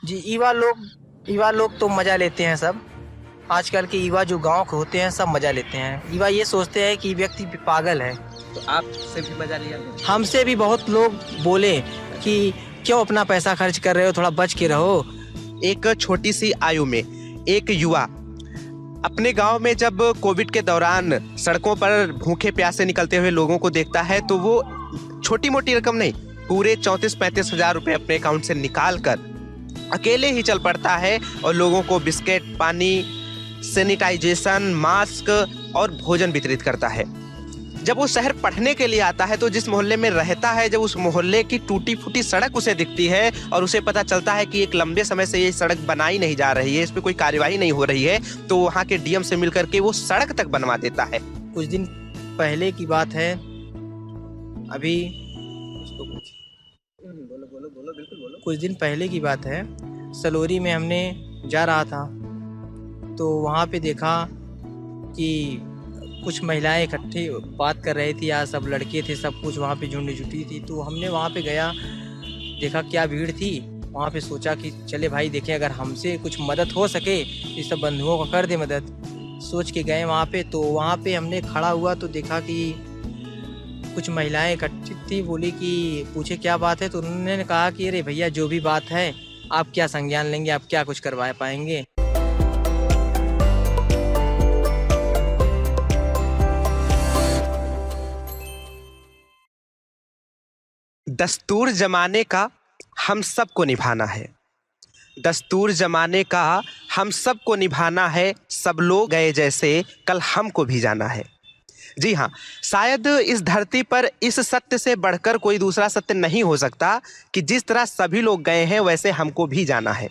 जी, युवा लोग तो मज़ा लेते हैं सब। आजकल के युवा जो गाँव के होते हैं सब मज़ा लेते हैं। युवा ये सोचते हैं कि व्यक्ति पागल है। तो आपसे भी मजा लिया? हमसे भी बहुत लोग बोले कि क्यों अपना पैसा खर्च कर रहे हो, थोड़ा बच के रहो। एक छोटी सी आयु में एक युवा अपने गांव में जब कोविड के दौरान सड़कों पर भूखे प्यासे निकलते हुए लोगों को देखता है तो वो छोटी मोटी रकम नहीं, पूरे 34-35 हजार रुपये अपने अकाउंट से निकाल कर अकेले ही चल पड़ता है और लोगों को बिस्किट, पानी, सैनिटाइजेशन, मास्क और भोजन वितरित करता है। जब वो शहर पढ़ने के लिए आता है तो जिस मोहल्ले में रहता है, जब उस मोहल्ले की टूटी फूटी सड़क उसे दिखती है और उसे पता चलता है कि एक लंबे समय से ये सड़क बनाई नहीं जा रही है, इस पर कोई कार्यवाही नहीं हो रही है, तो वहाँ के डीएम से मिलकर के वो सड़क तक बनवा देता है। कुछ दिन पहले की बात है, अभी कुछ दिन पहले की बात है, सलोरी में हमने जा रहा था तो वहाँ पे देखा कि कुछ महिलाएं इकट्ठे बात कर रही थी, या सब लड़के थे, सब कुछ वहाँ पे झुंड जुटी थी। तो हमने वहाँ पे गया, देखा क्या भीड़ थी वहाँ पे। सोचा कि चले भाई देखें अगर हमसे कुछ मदद हो सके, इस सब बंधुओं को कर दे मदद। सोच के गए वहाँ पे। तो वहाँ पे हमने खड़ा हुआ तो देखा कि कुछ महिलाएं इकट्ठी थी। बोली कि पूछे क्या बात है, तो उन्होंने कहा कि अरे भैया जो भी बात है आप क्या संज्ञान लेंगे, आप क्या कुछ करवा पाएंगे। दस्तूर जमाने का हम सबको निभाना है, दस्तूर जमाने का हम सबको निभाना है, सब लोग गए जैसे कल हमको भी जाना है। जी हाँ, शायद इस धरती पर इस सत्य से बढ़कर कोई दूसरा सत्य नहीं हो सकता कि जिस तरह सभी लोग गए हैं वैसे हमको भी जाना है।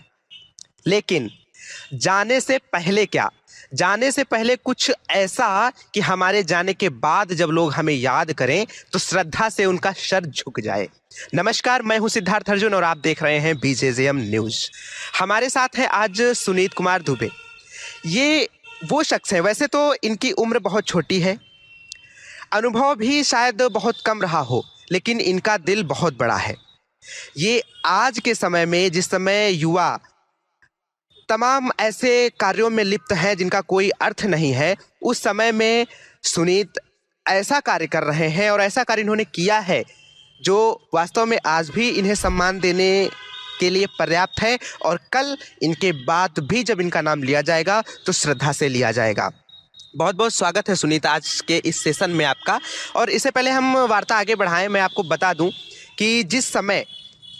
लेकिन जाने से पहले क्या, जाने से पहले कुछ ऐसा कि हमारे जाने के बाद जब लोग हमें याद करें तो श्रद्धा से उनका सर झुक जाए। नमस्कार, मैं हूं सिद्धार्थ अर्जुन और आप देख रहे हैं बीजेजेएम न्यूज। हमारे साथ है आज सुनीत कुमार दुबे। ये वो शख्स है, वैसे तो इनकी उम्र बहुत छोटी है, अनुभव भी शायद बहुत कम रहा हो, लेकिन इनका दिल बहुत बड़ा है। ये आज के समय में, जिस समय युवा तमाम ऐसे कार्यों में लिप्त हैं जिनका कोई अर्थ नहीं है, उस समय में सुनीत ऐसा कार्य कर रहे हैं और ऐसा कार्य इन्होंने किया है जो वास्तव में आज भी इन्हें सम्मान देने के लिए पर्याप्त है, और कल इनके बाद भी जब इनका नाम लिया जाएगा तो श्रद्धा से लिया जाएगा। बहुत बहुत स्वागत है सुनीत आज के इस सेशन में आपका। और इससे पहले हम वार्ता आगे बढ़ाएं, मैं आपको बता दूं कि जिस समय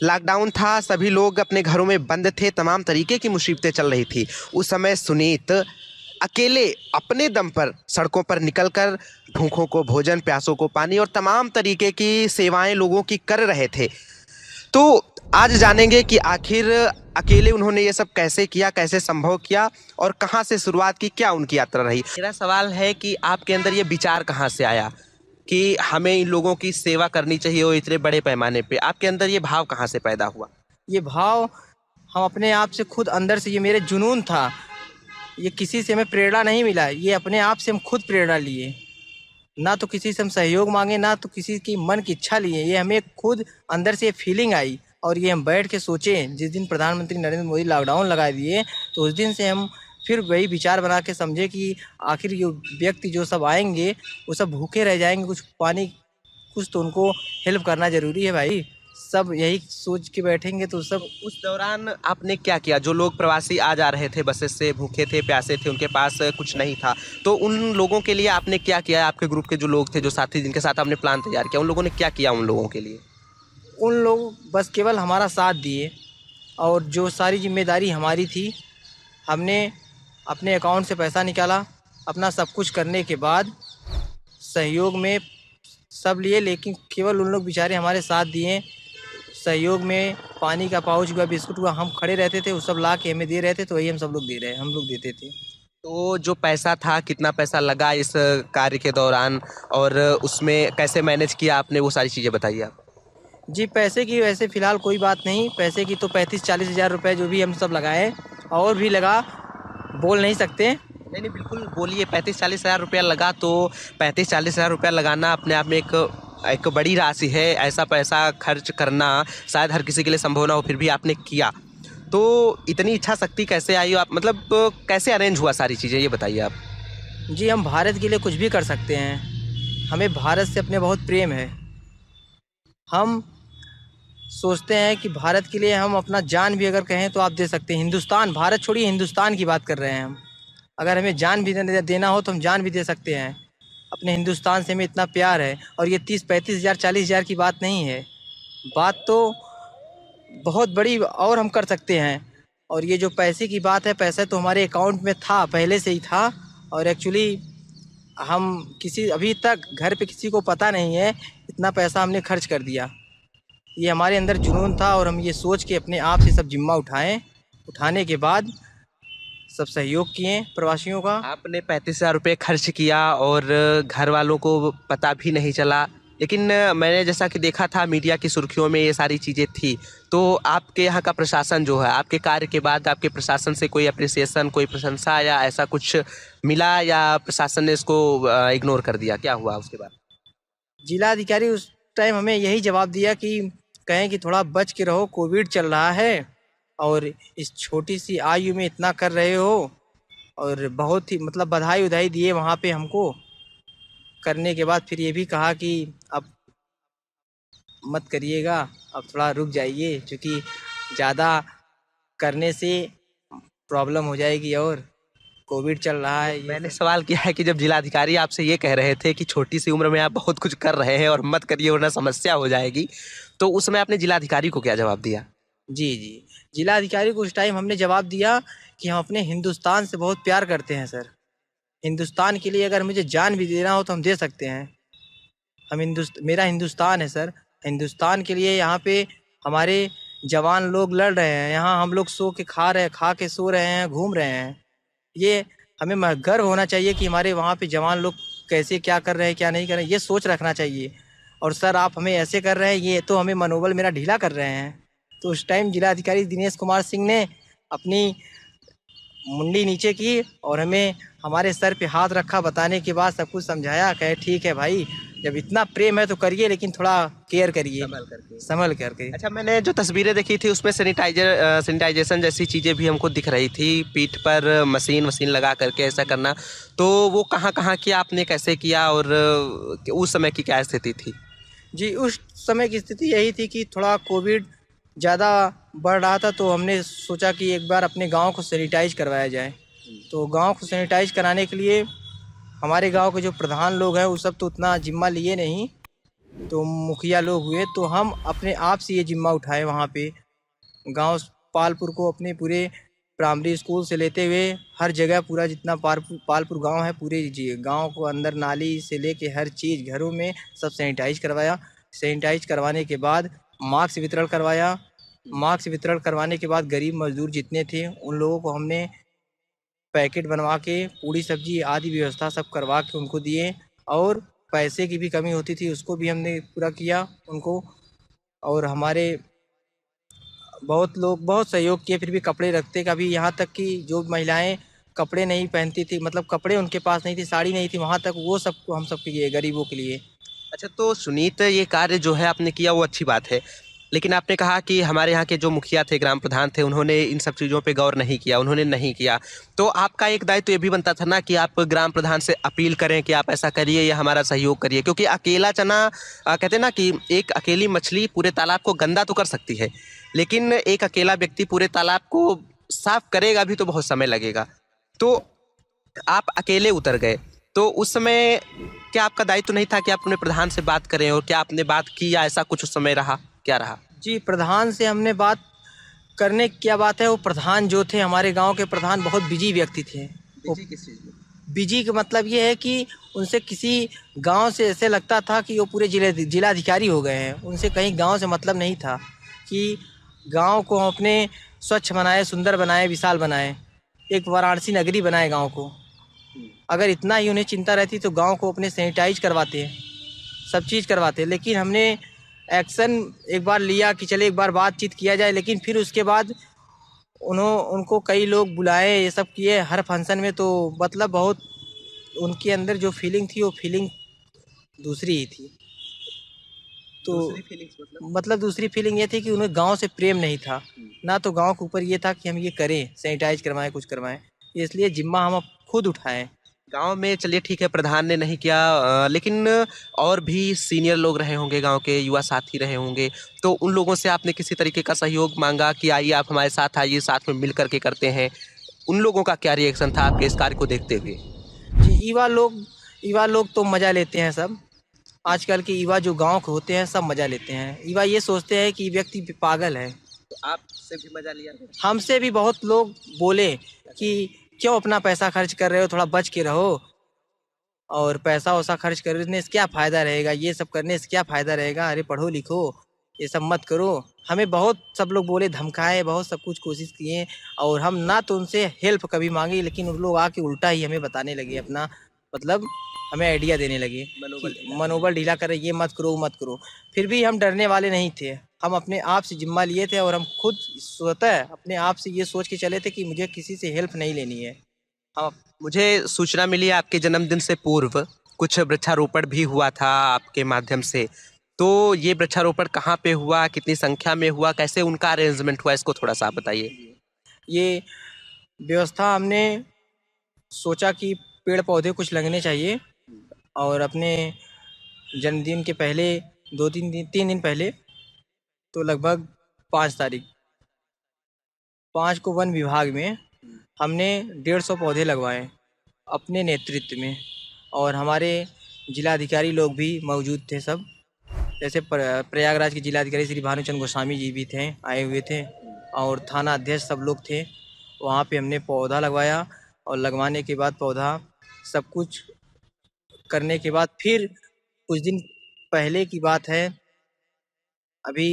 लॉकडाउन था, सभी लोग अपने घरों में बंद थे, तमाम तरीके की मुसीबतें चल रही थी, उस समय सुनीत अकेले अपने दम पर सड़कों पर निकलकर भूखों को भोजन, प्यासों को पानी और तमाम तरीके की सेवाएं लोगों की कर रहे थे। तो आज जानेंगे कि आखिर अकेले उन्होंने ये सब कैसे किया, कैसे संभव किया और कहाँ से शुरुआत की, क्या उनकी यात्रा रही। मेरा सवाल है कि आपके अंदर ये विचार कहाँ से आया कि हमें इन लोगों की सेवा करनी चाहिए और इतने बड़े पैमाने पे, आपके अंदर ये भाव कहाँ से पैदा हुआ? ये भाव हम अपने आप से खुद अंदर से, ये मेरे जुनून था, ये किसी से हमें प्रेरणा नहीं मिला, ये अपने आप से हम खुद प्रेरणा लिए। ना तो किसी से हम सहयोग मांगे, ना तो किसी की मन की इच्छा लिए, ये हमें खुद अंदर से ये फीलिंग आई और ये हम बैठ के सोचे। जिस दिन प्रधानमंत्री नरेंद्र मोदी लॉकडाउन लगा दिए तो उस दिन से हम फिर वही विचार बना के समझे कि आखिर ये व्यक्ति जो सब आएंगे वो सब भूखे रह जाएंगे, कुछ पानी, कुछ तो उनको हेल्प करना ज़रूरी है भाई। सब यही सोच के बैठेंगे तो सब। उस दौरान आपने क्या किया? जो लोग प्रवासी आ जा रहे थे बसेस से, भूखे थे, प्यासे थे, उनके पास कुछ नहीं था, तो उन लोगों के लिए आपने क्या किया? आपके ग्रुप के जो लोग थे, जो साथी जिनके साथ आपने प्लान तैयार किया, उन लोगों ने क्या किया उन लोगों के लिए? उन लोग बस केवल हमारा साथ दिए और जो सारी जिम्मेदारी हमारी थी, हमने अपने अकाउंट से पैसा निकाला। अपना सब कुछ करने के बाद सहयोग में सब लिए, लेकिन केवल उन लोग बेचारे हमारे साथ दिए। सहयोग में पानी का पाउच हुआ, बिस्कुट हुआ, हम खड़े रहते थे, वो सब ला के हमें दे रहे थे, तो वही हम सब लोग दे रहे हैं, हम लोग देते थे। तो जो पैसा था, कितना पैसा लगा इस कार्य के दौरान और उसमें कैसे मैनेज किया आपने, वो सारी चीज़ें बताइए आप। जी, पैसे की वैसे फ़िलहाल कोई बात नहीं, पैसे की तो 35-40 हज़ार रुपये जो भी हम सब लगाए, और भी लगा, बोल नहीं सकते। नहीं नहीं, बिल्कुल बोलिए। 35-40 हज़ार रुपया लगा तो 35-40 हज़ार रुपया लगाना अपने आप में एक बड़ी राशि है। ऐसा पैसा खर्च करना शायद हर किसी के लिए संभव ना हो, फिर भी आपने किया। तो इतनी इच्छा शक्ति कैसे आई? आप मतलब कैसे अरेंज हुआ सारी चीज़ें, ये बताइए आप। जी, हम भारत के लिए कुछ भी कर सकते हैं। हमें भारत से अपने बहुत प्रेम है। हम सोचते हैं कि भारत के लिए हम अपना जान भी अगर कहें तो आप दे सकते हैं। हिंदुस्तान, भारत छोड़िए, हिंदुस्तान की बात कर रहे हैं हम। अगर हमें जान भी देना हो तो हम जान भी दे सकते हैं। अपने हिंदुस्तान से हमें इतना प्यार है। और ये 30-35 हज़ार 40 हज़ार की बात नहीं है। बात तो बहुत बड़ी और हम कर सकते हैं। और ये जो पैसे की बात है, पैसा तो हमारे अकाउंट में था, पहले से ही था। और एक्चुअली हम किसी अभी तक घर पे किसी को पता नहीं है इतना पैसा हमने खर्च कर दिया। ये हमारे अंदर जुनून था और हम ये सोच के अपने आप से सब जिम्मा उठाएं। उठाने के बाद सब सहयोग किए प्रवासियों का। आपने 35,000 रुपये खर्च किया और घर वालों को पता भी नहीं चला, लेकिन मैंने जैसा कि देखा था मीडिया की सुर्खियों में ये सारी चीज़ें थी। तो आपके यहाँ का प्रशासन जो है, आपके कार्य के बाद आपके प्रशासन से कोई अप्रिसिएशन, कोई प्रशंसा या ऐसा कुछ मिला, या प्रशासन ने इसको इग्नोर कर दिया? क्या हुआ उसके बाद? जिलाधिकारी उस टाइम हमें यही जवाब दिया कि कहें कि थोड़ा बच के रहो, कोविड चल रहा है और इस छोटी सी आयु में इतना कर रहे हो। और बहुत ही मतलब बधाई उधाई दिए वहाँ पे हमको। करने के बाद फिर ये भी कहा कि अब मत करिएगा, अब थोड़ा रुक जाइए, क्योंकि ज़्यादा करने से प्रॉब्लम हो जाएगी और कोविड चल रहा है ये मैंने सब। सवाल किया है कि जब जिलाधिकारी आपसे ये कह रहे थे कि छोटी सी उम्र में आप बहुत कुछ कर रहे हैं और मत करिए वरना समस्या हो जाएगी, तो उस समय आपने जिलाधिकारी को क्या जवाब दिया? जी, जी। जिलाधिकारी को उस टाइम हमने जवाब दिया कि हम अपने हिंदुस्तान से बहुत प्यार करते हैं सर। हिंदुस्तान के लिए अगर मुझे जान भी देना हो तो हम दे सकते हैं। हम मेरा हिंदुस्तान है सर। हिंदुस्तान के लिए यहाँ पे हमारे जवान लोग लड़ रहे हैं। यहाँ हम लोग सो के खा रहे हैं, खा के सो रहे हैं, घूम रहे हैं। ये हमें गर्व होना चाहिए कि हमारे वहाँ पे जवान लोग कैसे क्या कर रहे हैं, क्या नहीं कर रहे हैं, ये सोच रखना चाहिए। और सर आप हमें ऐसे कर रहे हैं, ये तो हमें मनोबल मेरा ढीला कर रहे हैं। तो उस टाइम जिलाधिकारी दिनेश कुमार सिंह ने अपनी मुंडी नीचे की और हमें हमारे सर पे हाथ रखा। बताने के बाद सब कुछ समझाया, कहे ठीक है भाई, जब इतना प्रेम है तो करिए, लेकिन थोड़ा केयर करिए, संभल करके। अच्छा, मैंने जो तस्वीरें देखी थी उसमें सैनिटाइजेशन जैसी चीज़ें भी हमको दिख रही थी, पीठ पर मशीन वशीन लगा करके ऐसा करना। तो वो कहाँ कहाँ किया आपने, कैसे किया, और उस समय की क्या स्थिति थी? जी, उस समय की स्थिति यही थी कि थोड़ा कोविड ज़्यादा बढ़ रहा था, तो हमने सोचा कि एक बार अपने गांव को सैनिटाइज करवाया जाए। तो गांव को सैनिटाइज कराने के लिए हमारे गांव के जो प्रधान लोग हैं वो सब तो उतना जिम्मा लिए नहीं, तो मुखिया लोग हुए, तो हम अपने आप से ये जिम्मा उठाए। वहाँ पे गांव पालपुर को अपने पूरे प्राइमरी स्कूल से लेते हुए हर जगह, पूरा जितना पालपुर गांव है, पूरे गांव को अंदर नाली से लेके हर चीज़ घरों में सब सैनिटाइज करवाया। सैनिटाइज करवाने के बाद मास्क वितरण करवाया। मास्क वितरण करवाने के बाद गरीब मजदूर जितने थे उन लोगों को हमने पैकेट बनवा के पूड़ी सब्जी आदि व्यवस्था सब करवा के उनको दिए। और पैसे की भी कमी होती थी उसको भी हमने पूरा किया उनको। और हमारे बहुत लोग बहुत सहयोग किए। फिर भी कपड़े रखते का भी, यहाँ तक कि जो महिलाएं कपड़े नहीं पहनती थी, मतलब कपड़े उनके पास नहीं थी, साड़ी नहीं थी, वहाँ तक वो सबको हम सब किए गरीबों के लिए। अच्छा, तो सुनीत, ये कार्य जो है आपने किया वो अच्छी बात है, लेकिन आपने कहा कि हमारे यहाँ के जो मुखिया थे, ग्राम प्रधान थे, उन्होंने इन सब चीज़ों पे गौर नहीं किया, उन्होंने नहीं किया। तो आपका एक दायित्व ये भी बनता था ना कि आप ग्राम प्रधान से अपील करें कि आप ऐसा करिए या हमारा सहयोग करिए, क्योंकि अकेला चना, कहते हैं ना कि एक अकेली मछली पूरे तालाब को गंदा तो कर सकती है, लेकिन एक अकेला व्यक्ति पूरे तालाब को साफ करेगा भी तो बहुत समय लगेगा। तो आप अकेले उतर गए, तो उस समय क्या आपका दायित्व नहीं था कि आप अपने प्रधान से बात करें, और क्या आपने बात की या ऐसा कुछ उस समय रहा, क्या रहा? जी, प्रधान से हमने बात करने की क्या बात है, वो प्रधान जो थे हमारे गांव के प्रधान बहुत बिजी व्यक्ति थे। वो बिजी किस चीज़ में? बिजी का मतलब ये है कि उनसे किसी गांव से ऐसे लगता था कि वो पूरे जिलाधिकारी हो गए हैं। उनसे कहीं गांव से मतलब नहीं था कि गांव को हम अपने स्वच्छ बनाए, सुंदर बनाए, विशाल बनाए, एक वाराणसी नगरी बनाए गांव को। अगर इतना ही उन्हें चिंता रहती तो गांव को अपने सैनिटाइज करवाते, सब चीज़ करवाते। लेकिन हमने एक्शन एक बार लिया कि चले एक बार बातचीत किया जाए, लेकिन फिर उसके बाद उनको कई लोग बुलाए, ये सब किए हर फंक्शन में। तो मतलब बहुत उनके अंदर जो फीलिंग थी वो फीलिंग दूसरी ही थी। तो दूसरी फीलिंग्स मतलब दूसरी फीलिंग ये थी कि उन्हें गांव से प्रेम नहीं था, ना तो गांव के ऊपर ये था कि हम ये करें, सैनिटाइज करवाएं, कुछ करवाएं, इसलिए जिम्मा हम अब खुद उठाएं। गांव में चलिए ठीक है, प्रधान ने नहीं किया, लेकिन और भी सीनियर लोग रहे होंगे, गांव के युवा साथी रहे होंगे, तो उन लोगों से आपने किसी तरीके का सहयोग मांगा कि आइए आप हमारे साथ आइए, साथ में मिल करके करते हैं? उन लोगों का क्या रिएक्शन था आपके इस कार्य को देखते हुए? जी, युवा लोग तो मज़ा लेते हैं सब। आजकल के युवा जो गांव के होते हैं सब मज़ा लेते हैं। युवा ये सोचते हैं कि व्यक्ति पागल है। तो आपसे भी मजा लिया? हमसे भी बहुत लोग बोले कि क्यों अपना पैसा खर्च कर रहे हो, थोड़ा बच के रहो, और पैसा वैसा खर्च करने से क्या फ़ायदा रहेगा, ये सब करने से क्या फ़ायदा रहेगा, अरे पढ़ो लिखो, ये सब मत करो। हमें बहुत सब लोग बोले, धमकाए, बहुत सब कुछ कोशिश किए, और हम ना तो उनसे हेल्प कभी मांगी, लेकिन उन लोग आके उल्टा ही हमें बताने लगे अपना, मतलब हमें आइडिया देने लगे कि मनोबल ढीला कर, ये मत करो, वो मत करो। फिर भी हम डरने वाले नहीं थे, हम अपने आप से जिम्मा लिए थे, और हम खुद स्वतः अपने आप से ये सोच के चले थे कि मुझे किसी से हेल्प नहीं लेनी है। हम मुझे सूचना मिली आपके जन्मदिन से पूर्व कुछ वृक्षारोपण भी हुआ था आपके माध्यम से, तो ये वृक्षारोपण कहाँ पे हुआ, कितनी संख्या में हुआ, कैसे उनका अरेंजमेंट हुआ, इसको थोड़ा सा आप बताइए। ये व्यवस्था हमने सोचा कि पेड़ पौधे कुछ लगने चाहिए, और अपने जन्मदिन के पहले 2-3 दिन पहले, तो लगभग 5 तारीख, 5 को वन विभाग में हमने 150 पौधे लगवाए अपने नेतृत्व में, और हमारे जिलाधिकारी लोग भी मौजूद थे सब। जैसे प्रयागराज के जिलाधिकारी श्री भानुचंद्र गोस्वामी जी भी थे, आए हुए थे, और थाना अध्यक्ष सब लोग थे। वहाँ पे हमने पौधा लगवाया, और लगवाने के बाद पौधा सब कुछ करने के बाद फिर कुछ दिन पहले की बात है, अभी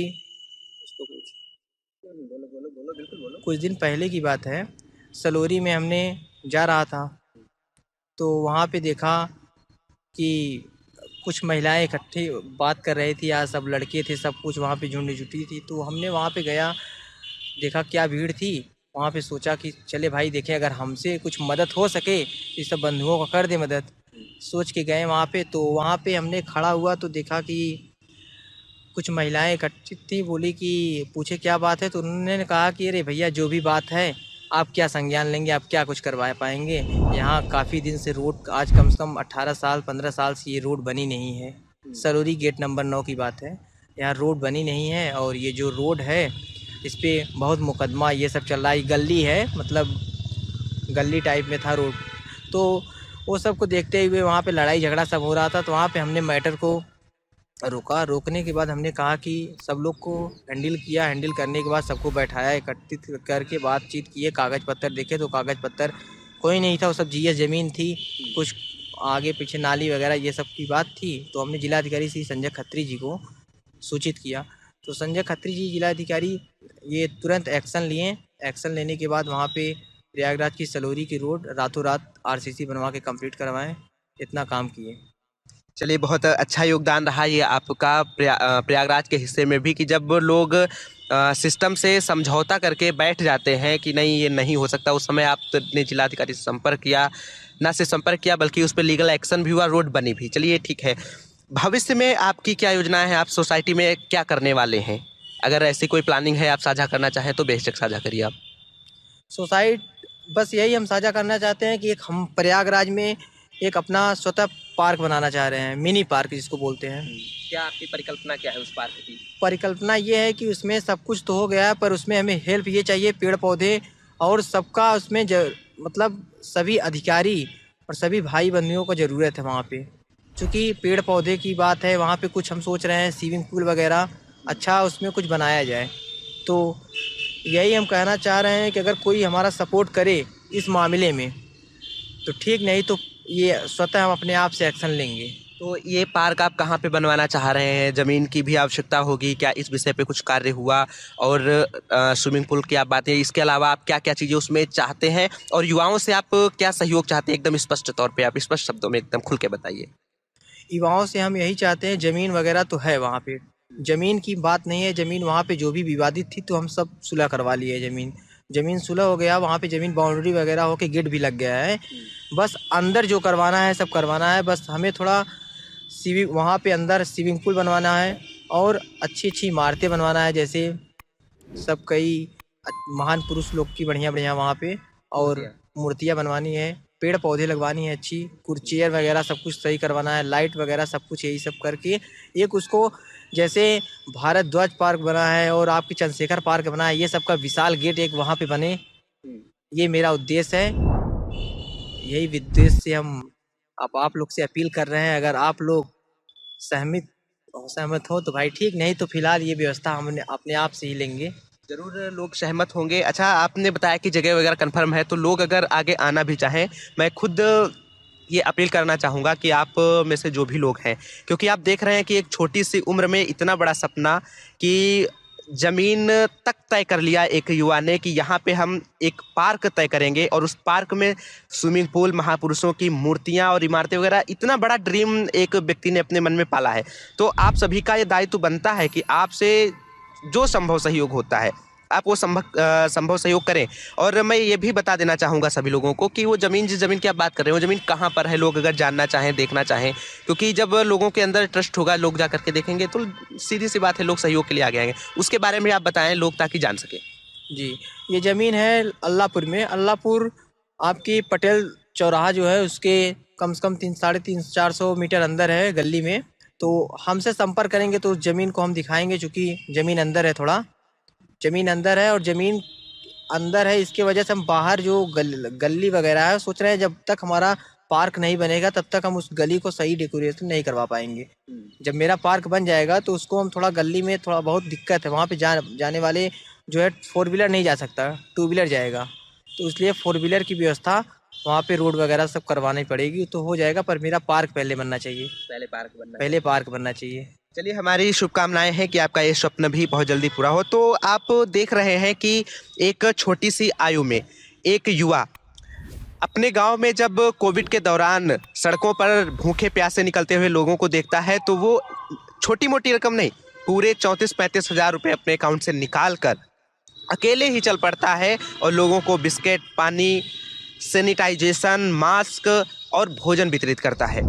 कुछ दिन पहले की बात है, सलोरी में हमने जा रहा था, तो वहाँ पे देखा कि कुछ महिलाएं इकट्ठी बात कर रही थी, या सब लड़के थे, सब कुछ वहाँ पे झुंड जुटी थी। तो हमने वहाँ पे गया, देखा क्या भीड़ थी वहाँ पे, सोचा कि चले भाई देखें अगर हमसे कुछ मदद हो सके तो सब बंधुओं को कर दे मदद। सोच के गए वहाँ पे, तो वहाँ पे हमने खड़ा हुआ तो देखा कि कुछ महिलाएं इकट्ठी थी, बोली कि पूछे क्या बात है, तो उन्होंने कहा कि अरे भैया जो भी बात है आप क्या संज्ञान लेंगे, आप क्या कुछ करवा पाएंगे, यहाँ काफ़ी दिन से रोड, आज कम से कम 18 साल 15 साल से ये रोड बनी नहीं है। सरोरी गेट नंबर 9 की बात है, यहाँ रोड बनी नहीं है, और ये जो रोड है इस पर बहुत मुकदमा ये सब चल रहा है। गली है, मतलब गली टाइप में था रोड, तो वो सब को देखते हुए वहाँ पे लड़ाई झगड़ा सब हो रहा था। तो वहाँ पे हमने मैटर को रोका, रोकने के बाद हमने कहा कि सब लोग को हैंडल किया, हैंडल करने के बाद सबको बैठाया, एकत्रित करके बातचीत किए, कागज़ पत्तर देखे तो कागज़ पत्तर कोई नहीं था, वो सब जीएस ज़मीन थी, कुछ आगे पीछे नाली वगैरह ये सब की बात थी। तो हमने जिलाधिकारी श्री संजय खत्री जी को सूचित किया, तो संजय खत्री जी जिलाधिकारी ये तुरंत एक्शन लिए। एक्शन लेने के बाद वहाँ पे प्रयागराज की सलोरी की रोड रातों रात आरसीसी बनवा के कंप्लीट करवाएं, इतना काम किए। चलिए, बहुत अच्छा योगदान रहा ये आपका प्रयागराज के हिस्से में भी, कि जब लोग सिस्टम से समझौता करके बैठ जाते हैं कि नहीं ये नहीं हो सकता, उस समय आपने जिलाधिकारी से संपर्क किया, ना सिर्फ संपर्क किया बल्कि उस पर लीगल एक्शन भी हुआ, रोड बनी भी। चलिए ठीक है, भविष्य में आपकी क्या योजनाएं हैं, आप सोसाइटी में क्या करने वाले हैं? अगर ऐसी कोई प्लानिंग है आप साझा करना चाहें तो बेशक साझा करिए आप। सोसाइट बस यही हम साझा करना चाहते हैं कि एक हम प्रयागराज में एक अपना स्वतः पार्क बनाना चाह रहे हैं, मिनी पार्क जिसको बोलते हैं। क्या आपकी परिकल्पना क्या है उस पार्क की? परिकल्पना ये है कि उसमें सब कुछ तो हो गया है, पर उसमें हमें हेल्प ये चाहिए, पेड़ पौधे और सबका उसमें मतलब सभी अधिकारी और सभी भाई बंधुओं को ज़रूरत है वहाँ पे। चूँकि पेड़ पौधे की बात है वहाँ पे, कुछ हम सोच रहे हैं स्विमिंग पूल वगैरह अच्छा उसमें कुछ बनाया जाए। तो यही हम कहना चाह रहे हैं कि अगर कोई हमारा सपोर्ट करे इस मामले में तो ठीक, नहीं तो ये स्वतः हम अपने आप से एक्शन लेंगे। तो ये पार्क आप कहाँ पे बनवाना चाह रहे हैं? ज़मीन की भी आवश्यकता होगी क्या? इस विषय पे कुछ कार्य हुआ? और स्विमिंग पूल की आप बातें, इसके अलावा आप क्या क्या चीज़ें उसमें चाहते हैं, और युवाओं से आप क्या सहयोग चाहते हैं? एकदम स्पष्ट तौर पे आप स्पष्ट शब्दों में एकदम खुल के बताइए। युवाओं से हम यही चाहते हैं, ज़मीन वगैरह तो है वहाँ पे, ज़मीन की बात नहीं है, ज़मीन वहाँ पे जो भी विवादित थी तो हम सब सुलह करवा लिए। ज़मीन सुलह हो गया, वहाँ पे ज़मीन बाउंड्री वगैरह होके गेट भी लग गया है। बस अंदर जो करवाना है सब करवाना है, बस हमें थोड़ा वहाँ पे अंदर स्विमिंग पूल बनवाना है, और अच्छी अच्छी इमारतें बनवाना है, जैसे सब कई महान पुरुष लोग की बढ़िया बढ़िया वहाँ पे, और मूर्तियाँ बनवानी है, पेड़ पौधे लगवानी है, अच्छी कुर्चेयर वगैरह सब कुछ सही करवाना है, लाइट वगैरह सब कुछ यही सब करके एक उसको, जैसे भारत ध्वज पार्क बना है और आपकी चंद्रशेखर पार्क बना है, ये सब का विशाल गेट एक वहाँ पे बने, ये मेरा उद्देश्य है। यही उद्देश्य से हम आप लोग से अपील कर रहे हैं। अगर आप लोग सहमत हो तो भाई ठीक, नहीं तो फिलहाल ये व्यवस्था हमने अपने आप से ही लेंगे। जरूर लोग सहमत होंगे। अच्छा, आपने बताया कि जगह वगैरह कंफर्म है, तो लोग अगर आगे आना भी चाहें, मैं खुद ये अपील करना चाहूँगा कि आप में से जो भी लोग हैं, क्योंकि आप देख रहे हैं कि एक छोटी सी उम्र में इतना बड़ा सपना, कि ज़मीन तक तय कर लिया एक युवा ने कि यहाँ पे हम एक पार्क तय करेंगे और उस पार्क में स्विमिंग पूल, महापुरुषों की मूर्तियाँ और इमारतें वगैरह, इतना बड़ा ड्रीम एक व्यक्ति ने अपने मन में पाला है। तो आप सभी का ये दायित्व बनता है कि आपसे जो संभव सहयोग होता है आप वो संभव सहयोग करें। और मैं ये भी बता देना चाहूँगा सभी लोगों को कि वो ज़मीन, जिस ज़मीन की आप बात कर रहे हो, वो ज़मीन कहाँ पर है, लोग अगर जानना चाहें, देखना चाहें, क्योंकि जब लोगों के अंदर ट्रस्ट होगा, लोग जा करके देखेंगे, तो सीधी सी बात है, लोग सहयोग के लिए आगे आएंगे। उसके बारे में आप बताएं लोग, ताकि जान सकें। जी, ये ज़मीन है अल्लाहपुर में। अल्लाहपुर आपकी पटेल चौराहा जो है उसके कम से कम 300-400 मीटर अंदर है, गली में। तो हमसे संपर्क करेंगे तो उस ज़मीन को हम दिखाएंगे, चूँकि ज़मीन अंदर है, थोड़ा ज़मीन अंदर है और ज़मीन अंदर है, इसकी वजह से हम बाहर जो गली वगैरह है, सोच रहे हैं जब तक हमारा पार्क नहीं बनेगा तब तक हम उस गली को सही डेकोरेशन नहीं करवा पाएंगे। जब मेरा पार्क बन जाएगा तो उसको हम थोड़ा, गली में थोड़ा बहुत दिक्कत है, वहाँ पे जाने वाले जो है 4 व्हीलर नहीं जा सकता, 2 व्हीलर जाएगा, तो इसलिए 4 व्हीलर की व्यवस्था वहाँ पे रोड वगैरह सब करवानी पड़ेगी, तो हो जाएगा। पर मेरा पार्क पहले बनना चाहिए, पहले पार्क बनना चाहिए। चलिए, हमारी शुभकामनाएं हैं कि आपका ये स्वप्न भी बहुत जल्दी पूरा हो। तो आप देख रहे हैं कि एक छोटी सी आयु में एक युवा अपने गांव में जब कोविड के दौरान सड़कों पर भूखे प्यासे निकलते हुए लोगों को देखता है, तो वो छोटी मोटी रकम नहीं, पूरे 34-35 हज़ार रुपये अपने अकाउंट से निकाल कर अकेले ही चल पड़ता है और लोगों को बिस्किट, पानी, सैनिटाइजेशन, मास्क और भोजन वितरित करता है।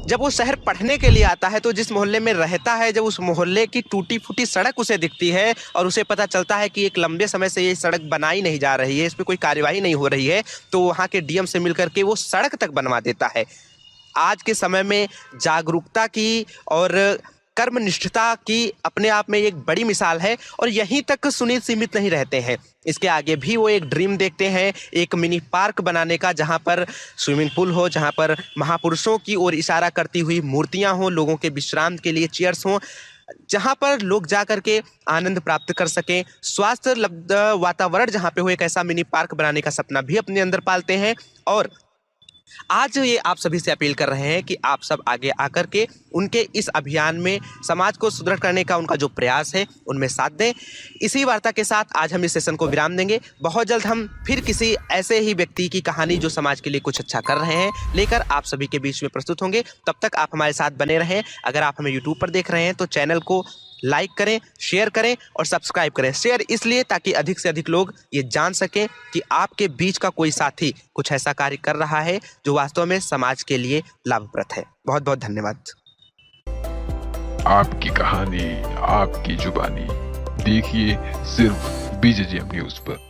जब वो शहर पढ़ने के लिए आता है, तो जिस मोहल्ले में रहता है, जब उस मोहल्ले की टूटी फूटी सड़क उसे दिखती है और उसे पता चलता है कि एक लंबे समय से ये सड़क बनाई नहीं जा रही है, इस पर कोई कार्यवाही नहीं हो रही है, तो वहाँ के डीएम से मिलकर के वो सड़क तक बनवा देता है। आज के समय में जागरूकता की और कर्मनिष्ठता की अपने आप में एक बड़ी मिसाल है, और यहीं तक सुनील सीमित नहीं रहते हैं, इसके आगे भी वो एक ड्रीम देखते हैं, एक मिनी पार्क बनाने का, जहां पर स्विमिंग पूल हो, जहां पर महापुरुषों की ओर इशारा करती हुई मूर्तियां हों, लोगों के विश्राम के लिए चेयर्स हों, जहां पर लोग जा करके आनंद प्राप्त कर सकें, स्वास्थ्य वातावरण जहां पे हो, एक ऐसा मिनी पार्क बनाने का सपना भी अपने अंदर पालते हैं। और आज ये आप सभी से अपील कर रहे हैं कि आप सब आगे आकर के उनके इस अभियान में समाज को सुदृढ़ करने का उनका जो प्रयास है उनमें साथ दें। इसी वार्ता के साथ आज हम इस सेशन को विराम देंगे। बहुत जल्द हम फिर किसी ऐसे ही व्यक्ति की कहानी जो समाज के लिए कुछ अच्छा कर रहे हैं लेकर आप सभी के बीच में प्रस्तुत होंगे। तब तक आप हमारे साथ बने रहें। अगर आप हमें यूट्यूब पर देख रहे हैं तो चैनल को लाइक करें, शेयर करें और सब्सक्राइब करें। शेयर इसलिए ताकि अधिक से अधिक लोग ये जान सकें कि आपके बीच का कोई साथी कुछ ऐसा कार्य कर रहा है जो वास्तव में समाज के लिए लाभप्रद है। बहुत बहुत धन्यवाद। आपकी कहानी, आपकी जुबानी, देखिए सिर्फ BJJM न्यूज़ पर।